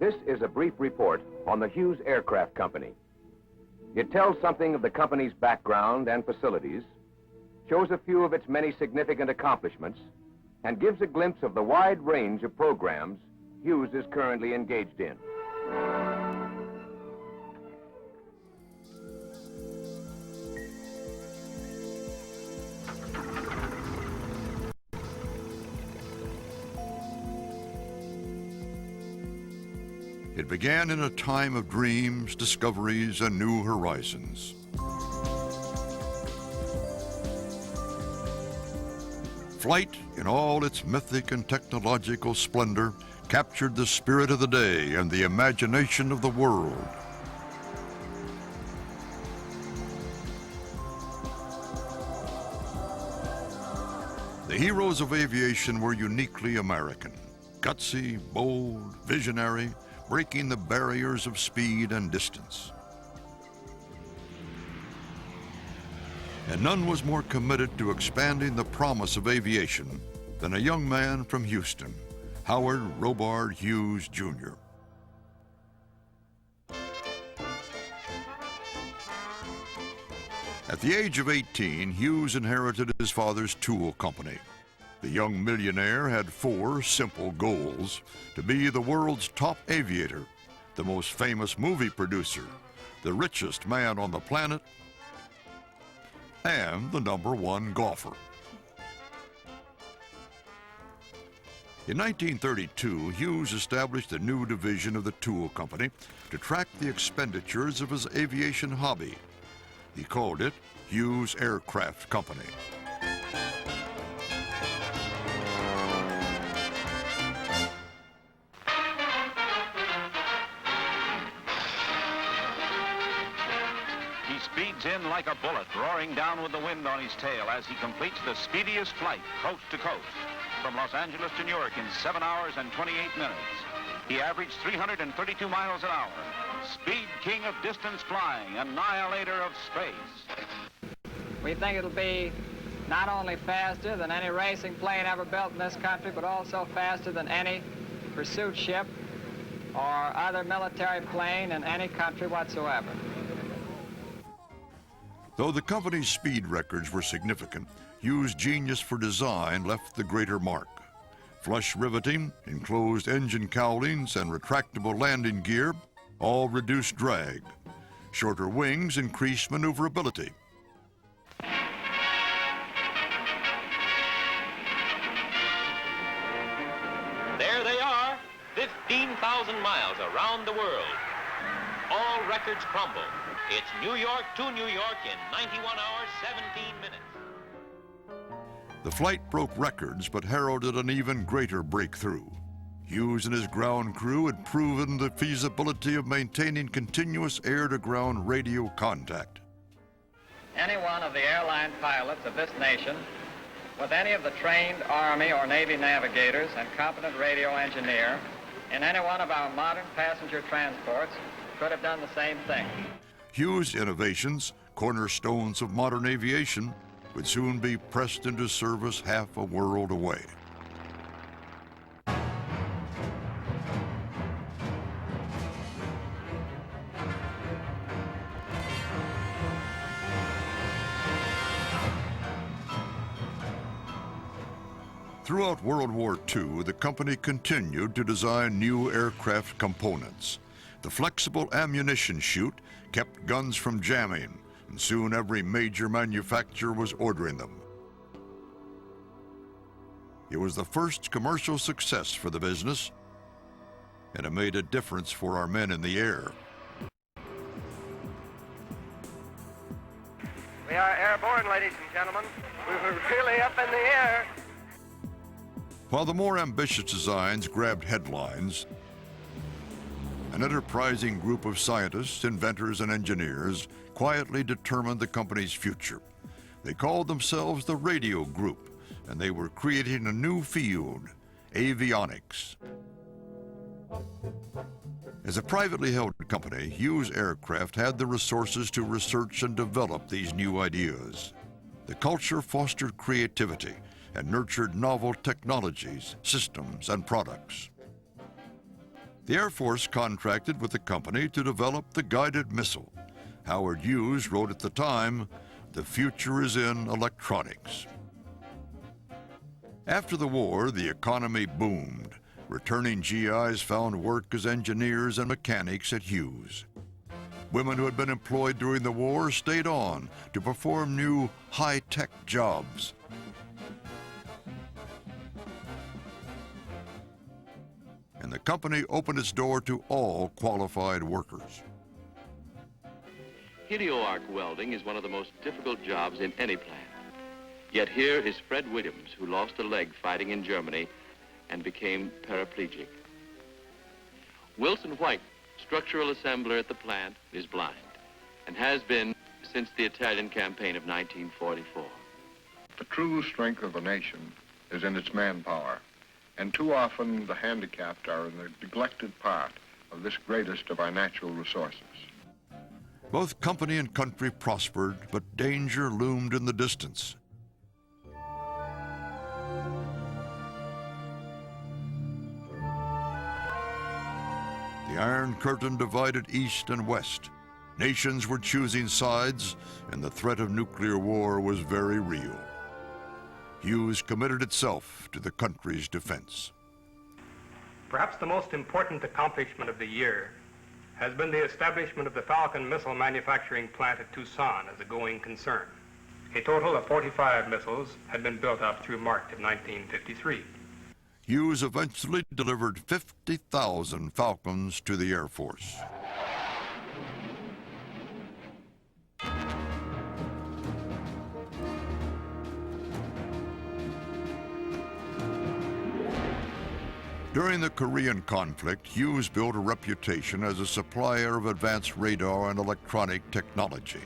This is a brief report on the Hughes Aircraft Company. It tells something of the company's background and facilities, shows a few of its many significant accomplishments, and gives a glimpse of the wide range of programs Hughes is currently engaged in. It began in a time of dreams, discoveries, and new horizons. Flight, in all its mythic and technological splendor, captured the spirit of the day and the imagination of the world. The heroes of aviation were uniquely American, gutsy, bold, visionary, breaking the barriers of speed and distance. And none was more committed to expanding the promise of aviation than a young man from Houston, Howard Robard Hughes, Jr. At the age of 18, Hughes inherited his father's tool company. The young millionaire had 4 simple goals: to be the world's top aviator, the most famous movie producer, the richest man on the planet, and the #1 golfer. In 1932, Hughes established a new division of the tool company to track the expenditures of his aviation hobby. He called it Hughes Aircraft Company. He speeds in like a bullet, roaring down with the wind on his tail as he completes the speediest flight, coast to coast, from Los Angeles to Newark in 7 hours and 28 minutes. He averaged 332 miles an hour. Speed king of distance flying, annihilator of space. We think it'll be not only faster than any racing plane ever built in this country, but also faster than any pursuit ship or other military plane in any country whatsoever. Though the company's speed records were significant, Hughes' genius for design left the greater mark. Flush riveting, enclosed engine cowlings, and retractable landing gear all reduced drag. Shorter wings increased maneuverability. There they are, 15,000 miles around the world. All records crumble. It's New York to New York in 91 hours, 17 minutes. The flight broke records, but heralded an even greater breakthrough. Hughes and his ground crew had proven the feasibility of maintaining continuous air-to-ground radio contact. Any one of the airline pilots of this nation, with any of the trained Army or Navy navigators and competent radio engineer in any one of our modern passenger transports, could have done the same thing. Hughes' innovations, cornerstones of modern aviation, would soon be pressed into service half a world away. Throughout World War II, the company continued to design new aircraft components. The flexible ammunition chute kept guns from jamming, and soon every major manufacturer was ordering them. It was the first commercial success for the business, and it made a difference for our men in the air. We are airborne, ladies and gentlemen. We were really up in the air. While the more ambitious designs grabbed headlines, an enterprising group of scientists, inventors, and engineers quietly determined the company's future. They called themselves the Radio Group, and they were creating a new field, avionics. As a privately held company, Hughes Aircraft had the resources to research and develop these new ideas. The culture fostered creativity and nurtured novel technologies, systems, and products. The Air Force contracted with the company to develop the guided missile. Howard Hughes wrote at the time, "The future is in electronics." After the war, the economy boomed. Returning GIs found work as engineers and mechanics at Hughes. Women who had been employed during the war stayed on to perform new high-tech jobs. And the company opened its door to all qualified workers. Helio-arc welding is one of the most difficult jobs in any plant. Yet here is Fred Williams, who lost a leg fighting in Germany and became paraplegic. Wilson White, structural assembler at the plant, is blind and has been since the Italian campaign of 1944. The true strength of a nation is in its manpower, and too often the handicapped are in the neglected part of this greatest of our natural resources. Both company and country prospered, but danger loomed in the distance. The Iron Curtain divided East and West. Nations were choosing sides, and the threat of nuclear war was very real. Hughes committed itself to the country's defense. Perhaps the most important accomplishment of the year has been the establishment of the Falcon missile manufacturing plant at Tucson as a going concern. A total of 45 missiles had been built up through March of 1953. Hughes eventually delivered 50,000 Falcons to the Air Force. During the Korean conflict, Hughes built a reputation as a supplier of advanced radar and electronic technology.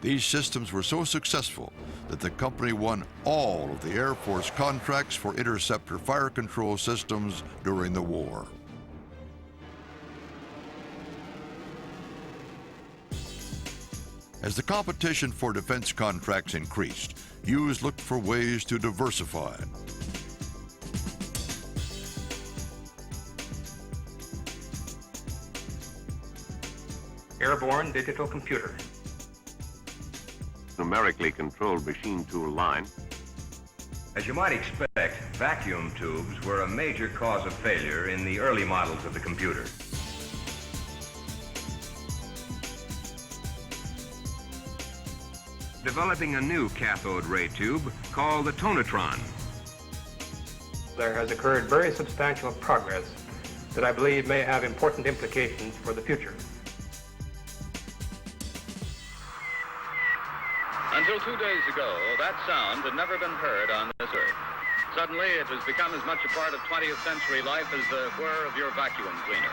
These systems were so successful that the company won all of the Air Force contracts for interceptor fire control systems during the war. As the competition for defense contracts increased, Hughes looked for ways to diversify. Airborne digital computer. Numerically controlled machine tool line. As you might expect, vacuum tubes were a major cause of failure in the early models of the computer. Developing a new cathode ray tube called the tonatron. There has occurred very substantial progress that I believe may have important implications for the future. Until 2 days ago, that sound had never been heard on this earth. Suddenly, it has become as much a part of 20th century life as the whir of your vacuum cleaner.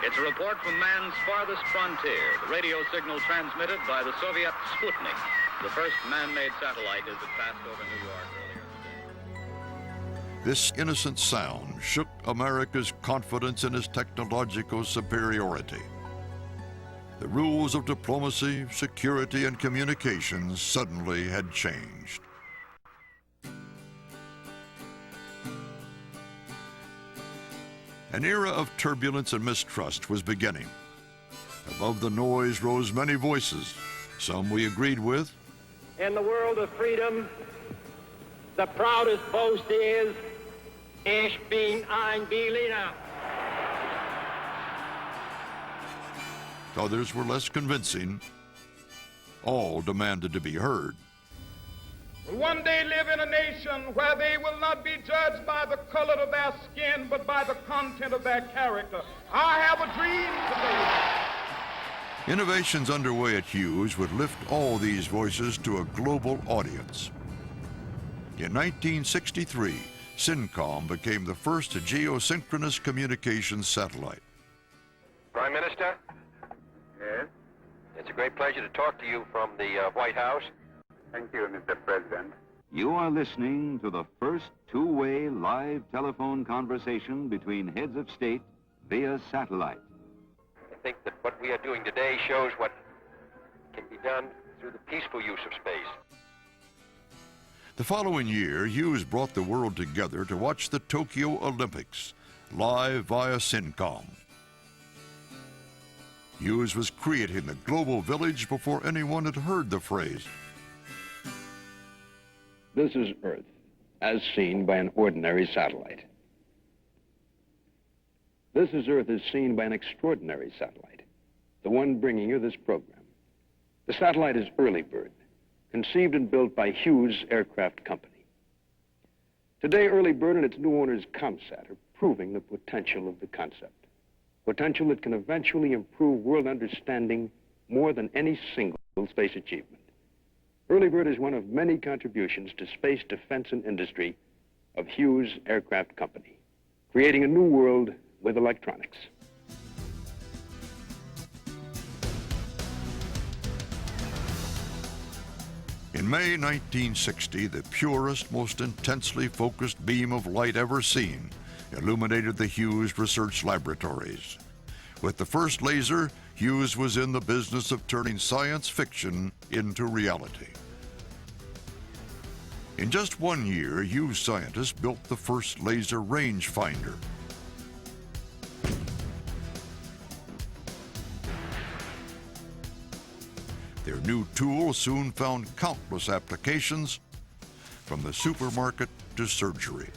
It's a report from man's farthest frontier, the radio signal transmitted by the Soviet Sputnik, the first man-made satellite as it passed over New York earlier today. This innocent sound shook America's confidence in its technological superiority. The rules of diplomacy, security, and communications suddenly had changed. An era of turbulence and mistrust was beginning. Above the noise rose many voices. Some we agreed with. In the world of freedom, the proudest boast is, Ich bin ein Berliner. Others were less convincing. All demanded to be heard. Will one day live in a nation where they will not be judged by the color of their skin, but by the content of their character. I have a dream today. Innovations underway at Hughes would lift all these voices to a global audience. In 1963, SYNCOM became the first geosynchronous communications satellite. Prime Minister? Yes? It's a great pleasure to talk to you from the White House. Thank you, Mr. President. You are listening to the first two-way live telephone conversation between heads of state via satellite. I think that what we are doing today shows what can be done through the peaceful use of space. The following year, Hughes brought the world together to watch the Tokyo Olympics. live via Syncom. Hughes was creating the global village before anyone had heard the phrase. This is Earth, as seen by an ordinary satellite. This is Earth as seen by an extraordinary satellite, the one bringing you this program. The satellite is Early Bird, conceived and built by Hughes Aircraft Company. Today, Early Bird and its new owners, ComSat, are proving the potential of the concept. Potential that can eventually improve world understanding more than any single space achievement. Early Bird is one of many contributions to space defense and industry of Hughes Aircraft Company, creating a new world with electronics. In May 1960, the purest, most intensely focused beam of light ever seen illuminated the Hughes Research Laboratories. With the first laser, Hughes was in the business of turning science fiction into reality. In just 1 year, Hughes scientists built the first laser rangefinder. Their new tool soon found countless applications, from the supermarket to surgery.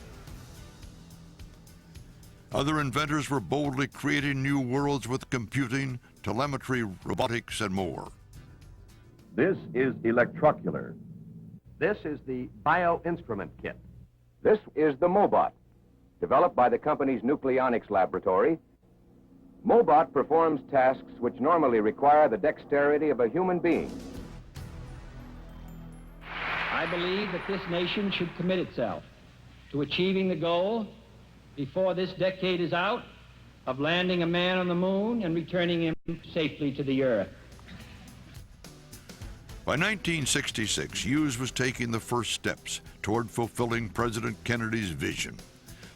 Other inventors were boldly creating new worlds with computing, telemetry, robotics, and more. This is Electrocular. This is the Bioinstrument Kit. This is the Mobot, developed by the company's nucleonics laboratory. Mobot performs tasks which normally require the dexterity of a human being. I believe that this nation should commit itself to achieving the goal, before this decade is out, of landing a man on the moon and returning him safely to the Earth. By 1966, Hughes was taking the first steps toward fulfilling President Kennedy's vision.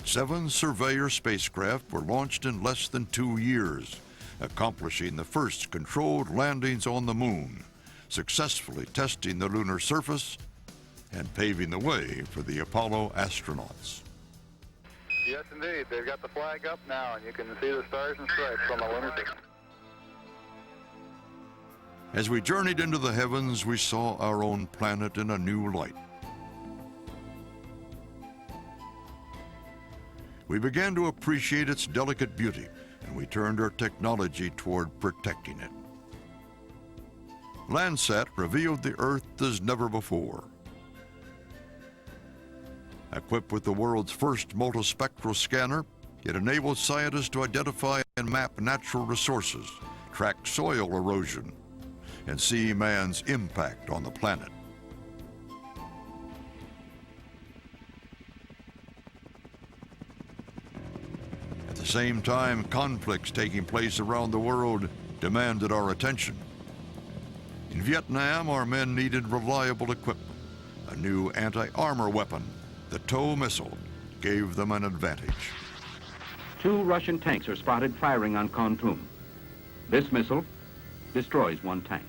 7 Surveyor spacecraft were launched in less than 2 years, accomplishing the first controlled landings on the moon, successfully testing the lunar surface, and paving the way for the Apollo astronauts. Yes, indeed. They've got the flag up now, and you can see the stars and stripes on the lunar surface. As we journeyed into the heavens, we saw our own planet in a new light. We began to appreciate its delicate beauty, and we turned our technology toward protecting it. Landsat revealed the Earth as never before. Equipped with the world's first multispectral scanner, it enabled scientists to identify and map natural resources, track soil erosion, and see man's impact on the planet. At the same time, conflicts taking place around the world demanded our attention. In Vietnam, our men needed reliable equipment. A new anti-armor weapon, the TOW missile, gave them an advantage. 2 Russian tanks are spotted firing on Kontum. This missile destroys 1 tank.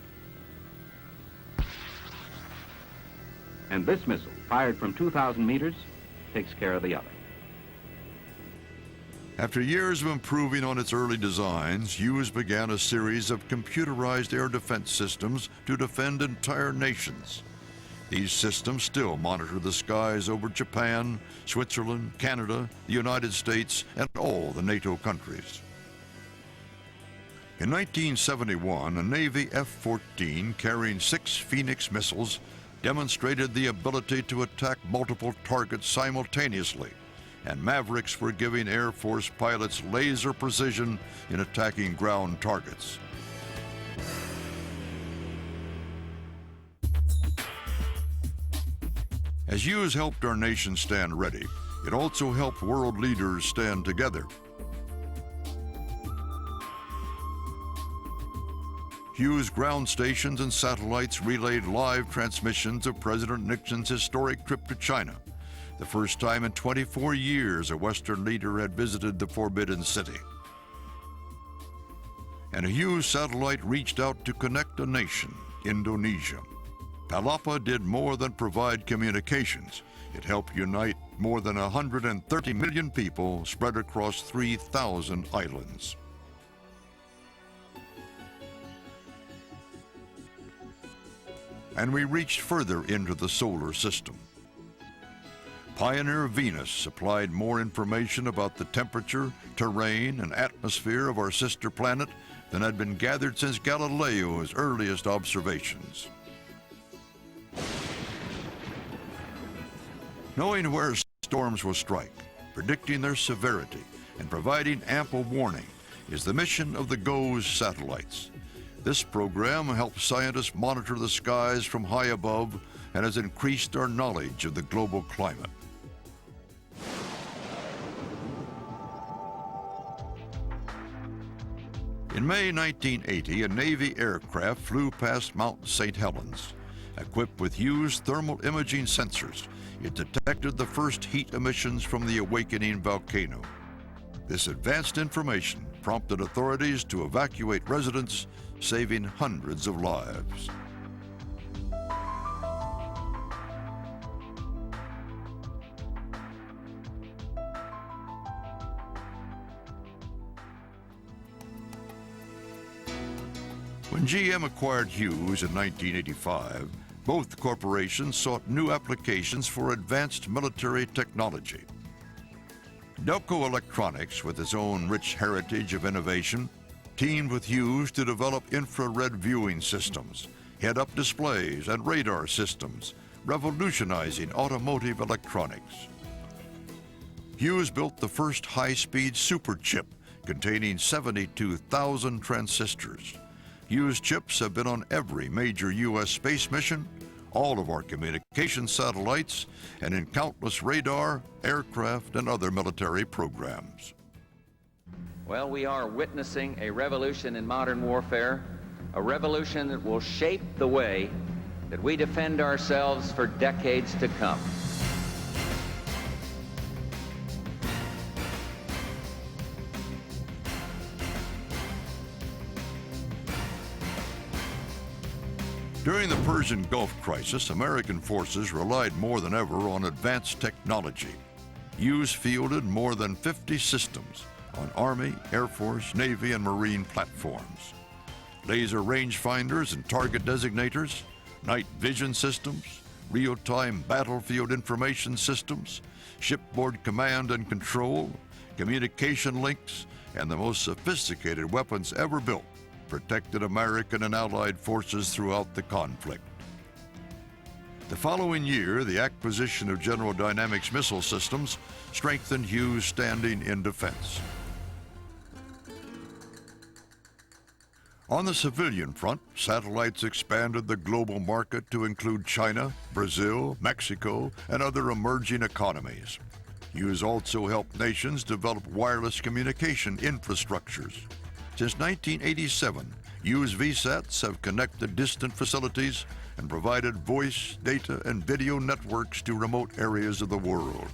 And this missile, fired from 2,000 meters, takes care of the other. After years of improving on its early designs, Hughes began a series of computerized air defense systems to defend entire nations. These systems still monitor the skies over Japan, Switzerland, Canada, the United States, and all the NATO countries. In 1971, a Navy F-14 carrying 6 Phoenix missiles demonstrated the ability to attack multiple targets simultaneously, and Mavericks were giving Air Force pilots laser precision in attacking ground targets. As Hughes helped our nation stand ready, it also helped world leaders stand together. Hughes ground stations and satellites relayed live transmissions of President Nixon's historic trip to China, the first time in 24 years a Western leader had visited the Forbidden City. And a Hughes satellite reached out to connect a nation, Indonesia. Palapa did more than provide communications. It helped unite more than 130 million people spread across 3,000 islands. And we reached further into the solar system. Pioneer Venus supplied more information about the temperature, terrain, and atmosphere of our sister planet than had been gathered since Galileo's earliest observations. Knowing where storms will strike, predicting their severity, and providing ample warning is the mission of the GOES satellites. This program helps scientists monitor the skies from high above and has increased our knowledge of the global climate. In May 1980, a Navy aircraft flew past Mount St. Helens. Equipped with Hughes thermal imaging sensors, it detected the first heat emissions from the awakening volcano. This advanced information prompted authorities to evacuate residents, saving hundreds of lives. When GM acquired Hughes in 1985, both corporations sought new applications for advanced military technology. Hughes Electronics, with its own rich heritage of innovation, teamed with Hughes to develop infrared viewing systems, head-up displays, and radar systems, revolutionizing automotive electronics. Hughes built the first high-speed superchip containing 72,000 transistors. Hughes chips have been on every major U.S. space mission, all of our communication satellites, and in countless radar, aircraft, and other military programs. Well, we are witnessing a revolution in modern warfare, a revolution that will shape the way that we defend ourselves for decades to come. During the Persian Gulf crisis, American forces relied more than ever on advanced technology. Hughes fielded more than 50 systems on Army, Air Force, Navy, and Marine platforms. Laser rangefinders and target designators, night vision systems, real-time battlefield information systems, shipboard command and control, communication links, and the most sophisticated weapons ever built protected American and Allied forces throughout the conflict. The following year, the acquisition of General Dynamics missile systems strengthened Hughes' standing in defense. On the civilian front, satellites expanded the global market to include China, Brazil, Mexico, and other emerging economies. Hughes also helped nations develop wireless communication infrastructures. Since 1987, Hughes VSATs have connected distant facilities and provided voice, data, and video networks to remote areas of the world.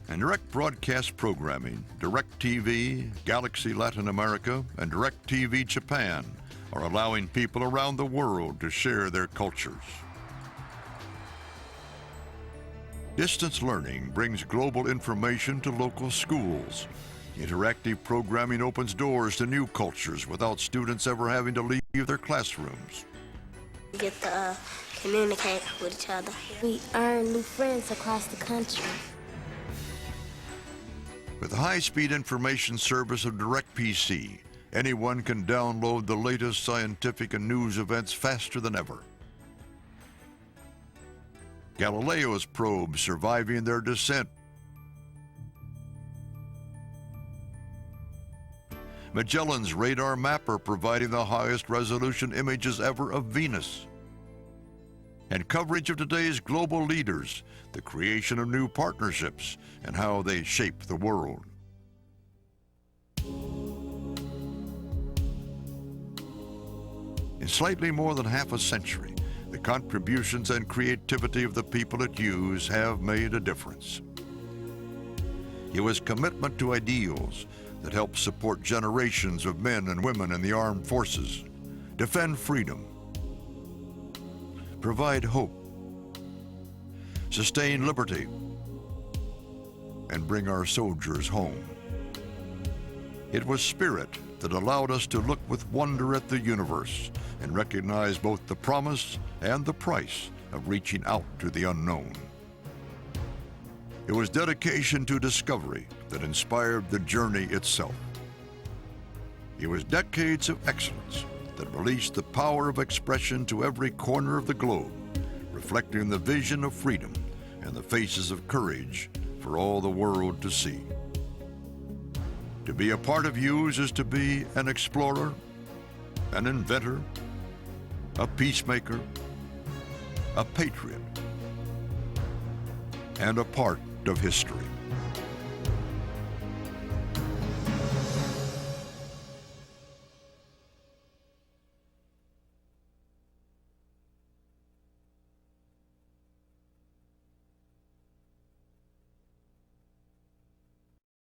And direct broadcast programming, DirecTV, Galaxy Latin America, and DirecTV Japan are allowing people around the world to share their cultures. Distance learning brings global information to local schools. Interactive programming opens doors to new cultures without students ever having to leave their classrooms. We get to communicate with each other. We earn new friends across the country. With the high-speed information service of DirectPC, anyone can download the latest scientific and news events faster than ever. Galileo's probes surviving their descent. Magellan's radar mapper providing the highest resolution images ever of Venus. And coverage of today's global leaders, the creation of new partnerships, and how they shape the world. In slightly more than half a century, the contributions and creativity of the people at Hughes have made a difference. It was commitment to ideals that help support generations of men and women in the armed forces, defend freedom, provide hope, sustain liberty, and bring our soldiers home. It was spirit that allowed us to look with wonder at the universe and recognize both the promise and the price of reaching out to the unknown. It was dedication to discovery that inspired the journey itself. It was decades of excellence that released the power of expression to every corner of the globe, reflecting the vision of freedom and the faces of courage for all the world to see. To be a part of Hughes is to be an explorer, an inventor, a peacemaker, a patriot, and a part of history.